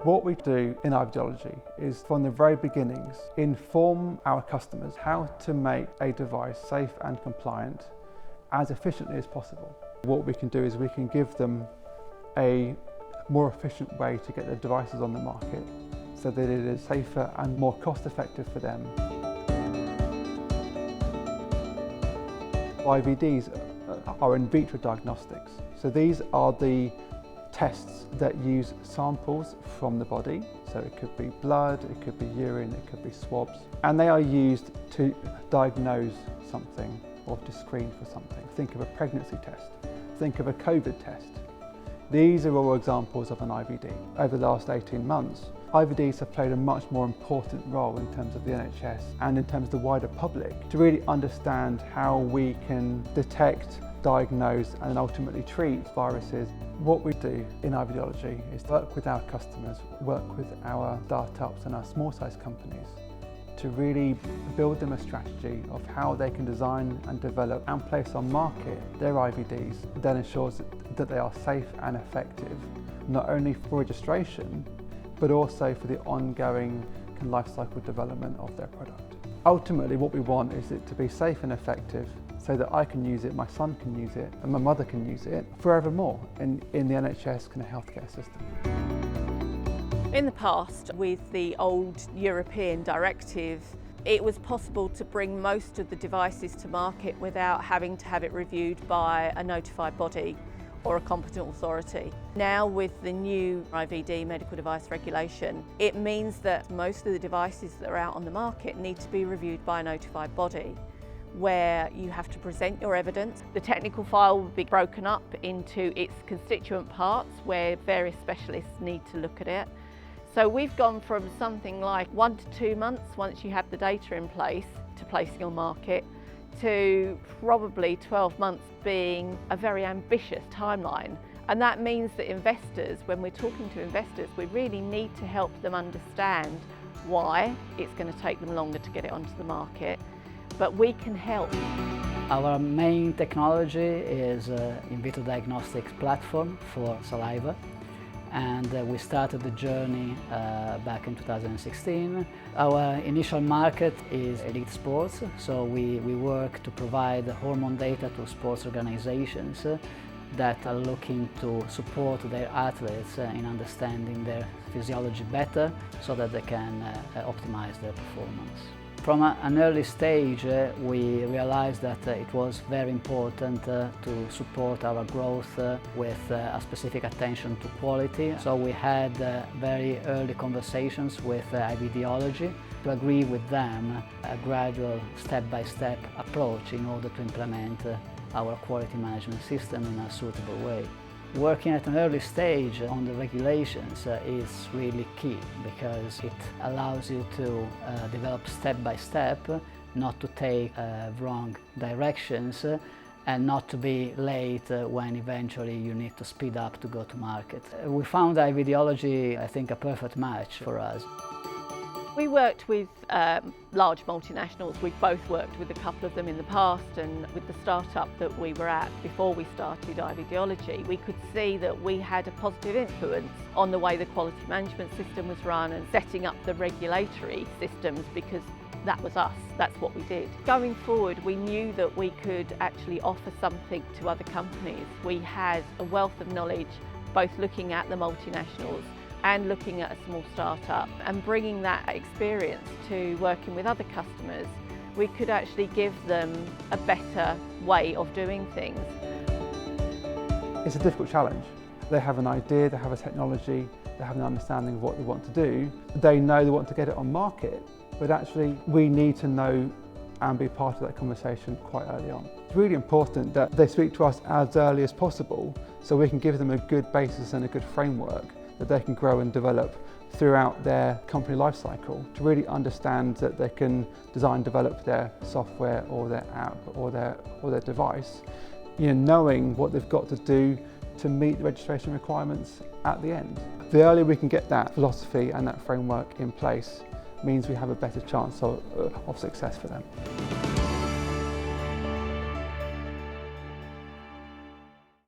What we do in IVDeology is, from the very beginnings, inform our customers how to make a device safe and compliant as efficiently as possible. What we can do is we can give them a more efficient way to get their devices on the market so that it is safer and more cost effective for them. IVDs are in vitro diagnostics. So these are the tests that use samples from the body. So it could be blood, it could be urine, it could be swabs. And they are used to diagnose something or to screen for something. Think of a pregnancy test. Think of a COVID test. These are all examples of an IVD. Over the last 18 months, IVDs have played a much more important role in terms of the NHS and in terms of the wider public to really understand how we can detect, diagnose and ultimately treat viruses. What we do in IVDeology is work with our customers, work with our startups and our small-sized companies to really build them a strategy of how they can design and develop and place on market their IVDs that ensures that they are safe and effective, not only for registration, but also for the ongoing life cycle development of their product. Ultimately, what we want is it to be safe and effective so that I can use it, my son can use it, and my mother can use it forevermore in the NHS kind of healthcare system. In the past, with the old European directive, it was possible to bring most of the devices to market without having to have it reviewed by a notified body or a competent authority. Now, with the new IVD medical device regulation, it means that most of the devices that are out on the market need to be reviewed by a notified body, where you have to present your evidence. The technical file will be broken up into its constituent parts where various specialists need to look at it. So we've gone from something like 1 to 2 months once you have the data in place to placing on market to probably 12 months being a very ambitious timeline. And that means that investors, when we're talking to investors, we really need to help them understand why it's going to take them longer to get it onto the market, but we can help. Our main technology is an in vitro diagnostics platform for saliva. And we started the journey back in 2016. Our initial market is elite sports, so we work to provide hormone data to sports organizations that are looking to support their athletes in understanding their physiology better so that they can optimize their performance. From an early stage, we realized that it was very important to support our growth with a specific attention to quality. So we had very early conversations with IVDeology to agree with them a gradual step-by-step approach in order to implement our quality management system in a suitable way. Working at an early stage on the regulations is really key because it allows you to develop step by step, not to take wrong directions and not to be late when eventually you need to speed up to go to market. We found IVDeology, I think, a perfect match for us. We worked with large multinationals. We've both worked with a couple of them in the past, and with the startup that we were at before we started IVDeology, we could see that we had a positive influence on the way the quality management system was run and setting up the regulatory systems, because that was us, that's what we did. Going forward, we knew that we could actually offer something to other companies. We had a wealth of knowledge, both looking at the multinationals and looking at a small startup, and bringing that experience to working with other customers, we could actually give them a better way of doing things. It's a difficult challenge. They have an idea, they have a technology, they have an understanding of what they want to do. They know they want to get it on market, but actually we need to know and be part of that conversation quite early on. It's really important that they speak to us as early as possible so we can give them a good basis and a good framework that they can grow and develop throughout their company life cycle to really understand that they can design and develop their software or their app or their device, knowing what they've got to do to meet the registration requirements at the end. The earlier we can get that philosophy and that framework in place means we have a better chance of success for them.